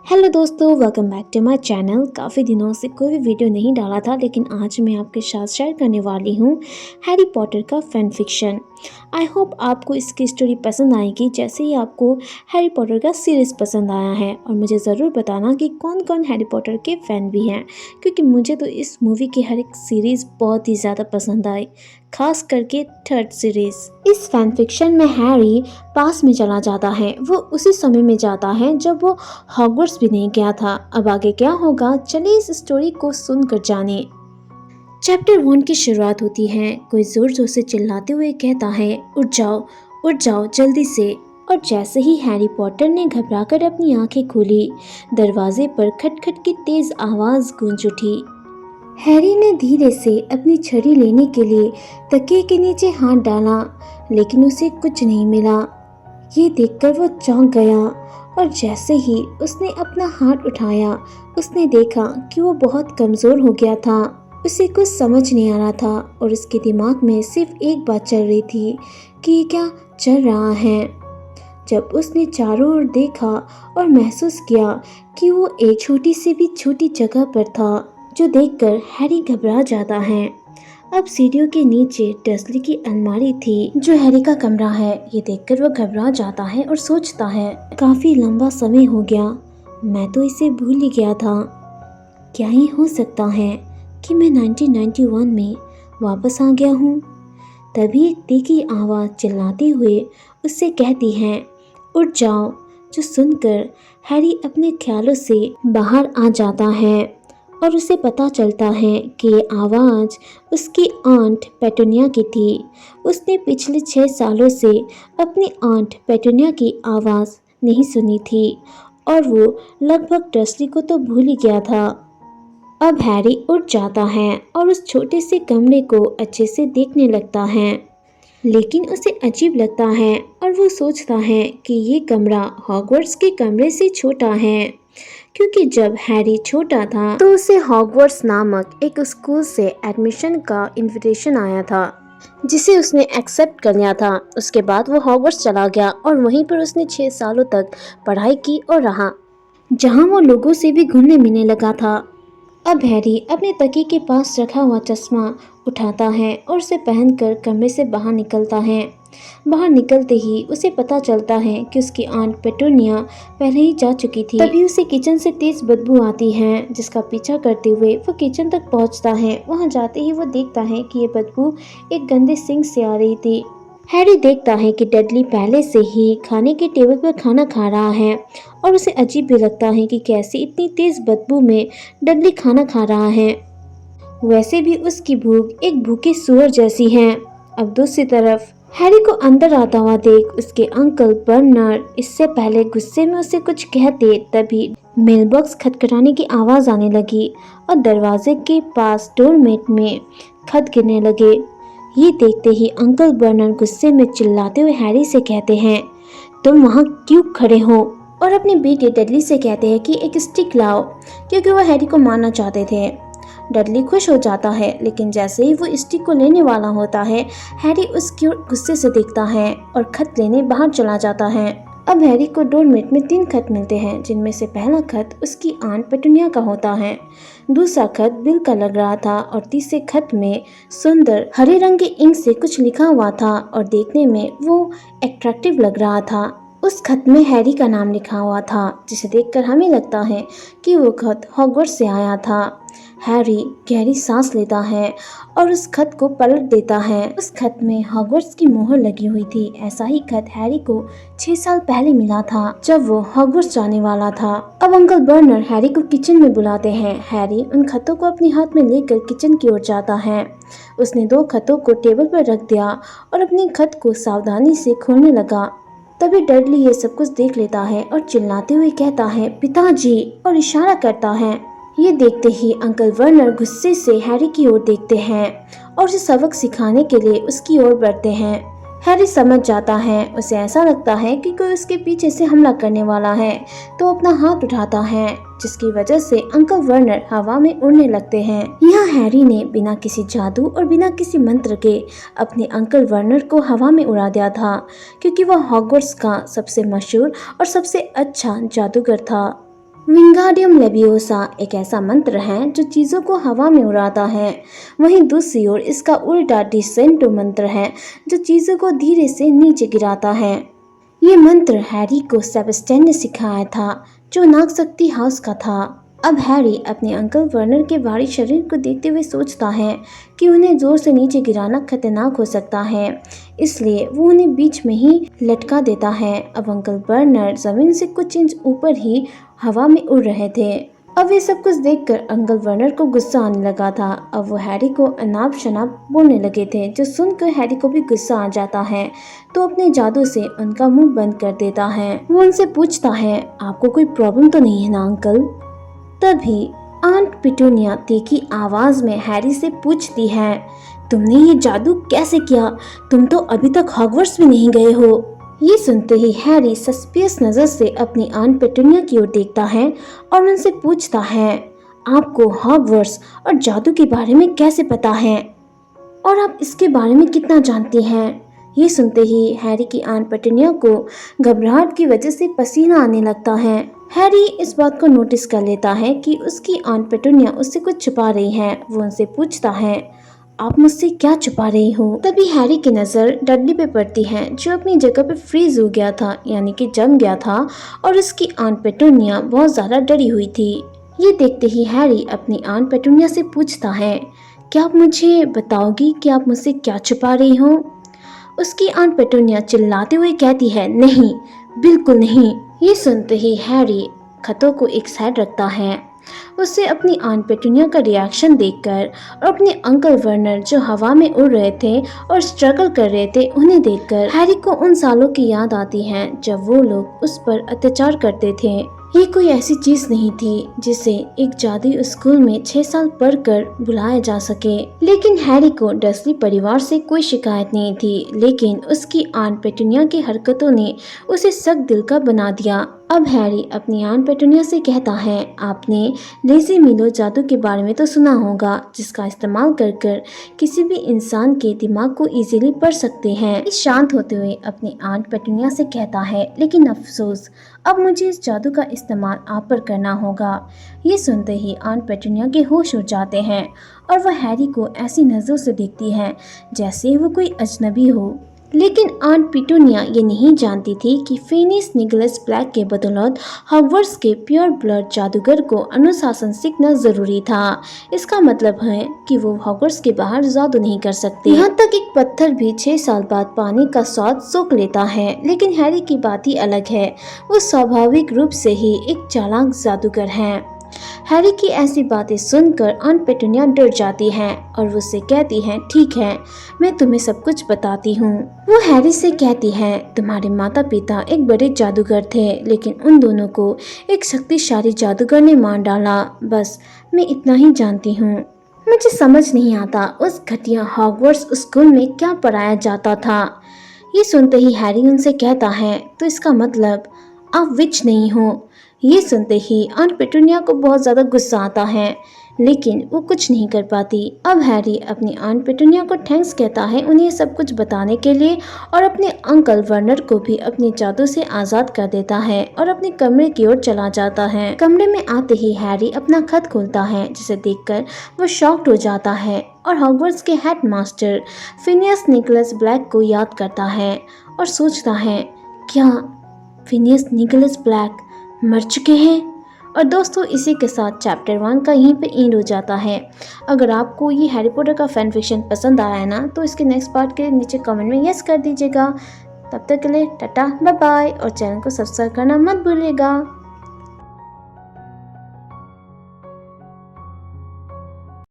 Hello दोस्तों, welcome back to my channel. काफ़ी दिनों से कोई भी वीडियो नहीं डाला था, लेकिन आज मैं आपके साथ शेयर करने वाली हूँ हैरी पॉटर का फैन फिक्शन। आई होप आपको इसकी स्टोरी पसंद आएगी, जैसे ही आपको हैरी पॉटर का सीरीज़ पसंद आया है। और मुझे ज़रूर बताना कि कौन कौन हैरी पॉटर के फ़ैन भी हैं, क्योंकि मुझे तो इस मूवी की हर एक सीरीज़ बहुत ही ज़्यादा पसंद आई, खास करके थर्ड सीरीज़। इस फैन फिक्शन में हैरी पास में चला जाता है। वो उसी समय में जाता है जब वो हॉगवर्ट्स भी नहीं गया था। अब आगे क्या होगा, चलिए इस स्टोरी को सुनकर जाने। चैप्टर 1 की शुरुआत होती है। कोई जोर जोर से चिल्लाते हुए कहता है, उठ जाओ जल्दी से। और जैसे ही हैरी पॉटर ने घबराकर अपनी आंखें खोली, दरवाजे पर खटखट की तेज आवाज गूंज उठी। हैरी ने धीरे से अपनी छड़ी लेने के लिए तकिए के नीचे हाथ डाला, लेकिन उसे कुछ नहीं मिला। ये देखकर वो चौंक गया और जैसे ही उसने अपना हाथ उठाया, उसने देखा कि वो बहुत कमज़ोर हो गया था। उसे कुछ समझ नहीं आ रहा था और उसके दिमाग में सिर्फ एक बात चल रही थी कि ये क्या चल रहा है। जब उसने चारों ओर देखा और महसूस किया कि वो एक छोटी से भी छोटी जगह पर था, जो देखकर हैरी घबरा जाता है। अब सीढ़ियों के नीचे डर्सली की अलमारी थी, जो हैरी का कमरा है। ये देखकर वो घबरा जाता है और सोचता है, काफी लंबा समय हो गया, मैं तो इसे भूल ही गया था। क्या ही हो सकता है कि मैं 1991 में वापस आ गया हूँ। तभी एक तीखी आवाज़ चिल्लाते हुए उससे कहती है, उठ जाओ। जो सुनकर हैरी अपने ख्यालों से बाहर आ जाता है और उसे पता चलता है कि ये आवाज़ उसकी आंट पेटूनिया की थी। उसने पिछले 6 सालों से अपनी आंट पेटूनिया की आवाज़ नहीं सुनी थी और वो लगभग डर्सली को तो भूल ही गया था। अब हैरी उठ जाता है और उस छोटे से कमरे को अच्छे से देखने लगता है, लेकिन उसे अजीब लगता है और वो सोचता है कि ये कमरा हॉगवर्ट्स के कमरे से छोटा है, क्योंकि जब हैरी छोटा था तो उसे हॉगवर्ट्स नामक एक स्कूल से एडमिशन का इनविटेशन आया था, जिसे उसने एक्सेप्ट कर लिया था। उसके बाद वो हॉगवर्ट्स चला गया और वहीं पर उसने 6 सालों तक पढ़ाई की और रहा, जहां वो लोगों से भी घुलने मिलने लगा था। अब हैरी अपने तकिए के पास रखा हुआ चश्मा उठाता है और उसे पहनकर कमरे से बाहर निकलता है। बाहर निकलते ही उसे पता चलता है कि उसकी आंट पेटूनिया पहले ही जा चुकी थी। तभी उसे किचन से तेज बदबू आती है, जिसका पीछा करते हुए वो किचन तक पहुंचता है। वहां जाते ही वो देखता है कि ये बदबू एक गंदे सिंक से आ रही थी। हैरी देखता है कि डडली पहले से ही खाने के टेबल पर खाना खा रहा है और उसे अजीब भी लगता है कि कैसे इतनी तेज बदबू में डडली खाना खा रहा है। वैसे भी उसकी भूख एक भूखे सूअर जैसी है। अब दूसरी तरफ हैरी को अंदर आता हुआ देख उसके अंकल बर्नर्ड इससे पहले गुस्से में उसे कुछ कहते, तभी मेलबॉक्स खटखटाने की आवाज आने लगी और दरवाजे के पास डोरमेट में खत गिरने लगे। ये देखते ही अंकल बर्नर्ड गुस्से में चिल्लाते हुए हैरी से कहते हैं, तुम वहाँ क्यों खड़े हो? और अपने बेटे डडली से कहते हैं कि एक स्टिक लाओ, क्योंकि वो हैरी को मारना चाहते थे। डडली खुश हो जाता है, लेकिन जैसे ही वो स्टिक को लेने वाला होता है, हैरी उसकी ओर गुस्से से देखता है और खत लेने बाहर चला जाता है। अब हैरी को डोरमेट में 3 खत मिलते हैं, जिनमें से पहला खत उसकी आंट पेटूनिया का होता है, दूसरा खत बिल का लग रहा था और तीसरे खत में सुंदर हरे रंग के इंक से कुछ लिखा हुआ था और देखने में वो अट्रैक्टिव लग रहा था। उस खत में हैरी का नाम लिखा हुआ था, जिसे देखकर हमें लगता है कि वो खत हॉगवर्ट्स से आया था। हैरी गहरी सांस लेता है और उस खत को पलट देता है। उस खत में हॉगवर्ट्स की मोहर लगी हुई थी। ऐसा ही खत हैरी को 6 साल पहले मिला था, जब वो हॉगवर्ट्स जाने वाला था। अब अंकल बर्नर हैरी को किचन में बुलाते हैं। हैरी उन खतों को अपने हाथ में लेकर किचन की ओर जाता है। उसने 2 खतों को टेबल पर रख दिया और अपने खत को सावधानी से खोलने लगा। तभी डडली ये सब कुछ देख लेता है और चिल्लाते हुए कहता है, पिताजी, और इशारा करता है। ये देखते ही अंकल वर्नर गुस्से से हैरी की ओर देखते हैं और उसे सबक सिखाने के लिए उसकी ओर बढ़ते हैं। हैरी समझ जाता है, उसे ऐसा लगता है कि कोई उसके पीछे से हमला करने वाला है, तो अपना हाथ उठाता है, जिसकी वजह से अंकल वर्नर हवा में उड़ने लगते हैं। यहाँ हैरी ने बिना किसी जादू और बिना किसी मंत्र के अपने अंकल वर्नर को हवा में उड़ा दिया था, क्योंकि वह हॉगवर्ट्स का सबसे मशहूर और सबसे अच्छा जादूगर था। विंगाडियम लेवियोसा एक ऐसा मंत्र है जो चीज़ों को हवा में उड़ाता है। वहीं दूसरी ओर इसका उल्टा डिसेंटो मंत्र है जो चीज़ों को धीरे से नीचे गिराता है। ये मंत्र हैरी को सेबेस्टियन ने सिखाया था, जो नागशक्ति हाउस का था। अब हैरी अपने अंकल वर्नर के भारी शरीर को देखते हुए सोचता है कि उन्हें जोर से नीचे गिराना खतरनाक हो सकता है, इसलिए वो उन्हें बीच में ही लटका देता है। अब अंकल वर्नर जमीन से कुछ इंच ऊपर ही हवा में उड़ रहे थे। अब ये सब कुछ देखकर अंकल वर्नर को गुस्सा आने लगा था। अब वो हैरी को अनाप शनाप बोलने लगे थे, जो सुनकर हैरी को भी गुस्सा आ जाता है, तो अपने जादू से उनका मुंह बंद कर देता है। वो उनसे पूछता है, आपको कोई प्रॉब्लम तो नहीं है ना अंकल? तभी आंट पिटूनिया तीखी आवाज में हैरी से पूछती है, तुमने ये जादू कैसे किया? तुम तो अभी तक हॉगवर्ट्स भी नहीं गए हो। ये सुनते ही हैरी सस्पियस नजर से अपनी आंट पेटूनिया की ओर देखता है और उनसे पूछता है, आपको हॉगवर्ट्स और जादू के बारे में कैसे पता है और आप इसके बारे में कितना जानती हैं? ये सुनते ही हैरी की आंट पेटूनिया को घबराहट की वजह से पसीना आने लगता है। हैरी इस बात को नोटिस कर लेता है कि उसकी आंट पेटूनिया उससे कुछ छुपा रही है। वो उनसे पूछता है, आप मुझसे क्या छुपा रही हो? तभी हैरी की नज़र डडली पे पड़ती है, जो अपनी जगह पे फ्रीज हो गया था, यानी कि जम गया था, और उसकी आंट पेटूनिया बहुत ज़्यादा डरी हुई थी। ये देखते ही हैरी अपनी आंट पेटूनिया से पूछता है, क्या आप मुझे बताओगी कि आप मुझसे क्या छुपा रही हो? उसकी आंट पेटूनिया चिल्लाते हुए कहती है, नहीं, बिल्कुल नहीं। ये सुनते ही हैरी खतों को एक साइड रखता है। उसे अपनी आंट पेटूनिया का रिएक्शन देखकर और अपने अंकल वर्नर जो हवा में उड़ रहे थे और स्ट्रगल कर रहे थे, उन्हें देखकर हैरी को उन सालों की याद आती है जब वो लोग उस पर अत्याचार करते थे। ये कोई ऐसी चीज नहीं थी जिसे एक जादुई स्कूल में 6 साल पढ़कर भुलाया जा सके। लेकिन हैरी को डर्सली परिवार से कोई शिकायत नहीं थी, लेकिन उसकी आंट पेटूनिया की हरकतों ने उसे सख्त दिल का बना दिया। अब हैरी अपनी आंट पेटूनिया से कहता है, आपने लेज़ी मिलो जादू के बारे में तो सुना होगा, जिसका इस्तेमाल कर किसी भी इंसान के दिमाग को इजीली पढ़ सकते हैं। शांत होते हुए अपनी आंट पेटूनिया से कहता है, लेकिन अफसोस, अब मुझे इस जादू का इस्तेमाल आप पर करना होगा। ये सुनते ही आंट पेटूनिया के होश उड़ जाते हैं और वह हैरी को ऐसी नज़रों से देखती है जैसे वो कोई अजनबी हो। लेकिन आंट पिटूनिया ये नहीं जानती थी कि फिनिस निकोलस ब्लैक के बदौलत हॉगवर्ट्स के प्योर ब्लड जादूगर को अनुशासन सीखना जरूरी था। इसका मतलब है कि वो हॉगवर्ट्स के बाहर जादू नहीं कर सकते। यहाँ तक एक पत्थर भी 6 साल बाद पानी का स्वाद सोख लेता है। लेकिन हैरी की बात ही अलग है, वो स्वाभाविक रूप से ही एक चालाक जादूगर है। हैरी की ऐसी बातें सुनकर आंट पेटूनिया डर जाती है और वो उससे कहती है, ठीक है, मैं तुम्हें सब कुछ बताती हूँ। वो हैरी से कहती है, तुम्हारे माता पिता एक बड़े जादूगर थे, लेकिन उन दोनों को एक शक्तिशाली जादूगर ने मार डाला। बस मैं इतना ही जानती हूँ। मुझे समझ नहीं आता उस घटिया हॉगवर्ट्स स्कूल में क्या पढ़ाया जाता था। ये सुनते ही हैरी उनसे कहता है, तो इसका मतलब आप विच नहीं हो। ये सुनते ही आंट पेटूनिया को बहुत ज़्यादा गुस्सा आता है, लेकिन वो कुछ नहीं कर पाती। अब हैरी अपनी आंट पेटूनिया को थैंक्स कहता है उन्हें सब कुछ बताने के लिए और अपने अंकल वर्नर को भी अपने जादू से आज़ाद कर देता है और अपने कमरे की ओर चला जाता है। कमरे में आते ही हैरी अपना खत खोलता है, जिसे देखकर वो शॉक्ड हो जाता है और हॉगवर्ट्स के हेडमास्टर फिनियस निकोलस ब्लैक को याद करता है और सोचता है, क्या फिनियस निकोलस ब्लैक मर चुके हैं? और दोस्तों, इसी के साथ चैप्टर 1 का यहीं पे एंड हो जाता है। अगर आपको ये हैरी पॉटर का फैन फिक्शन पसंद आया है ना, तो इसके नेक्स्ट पार्ट के नीचे कमेंट में यस कर दीजिएगा। तब तक के लिए टाटा बाय बाय और चैनल को सब्सक्राइब करना मत भूलिएगा।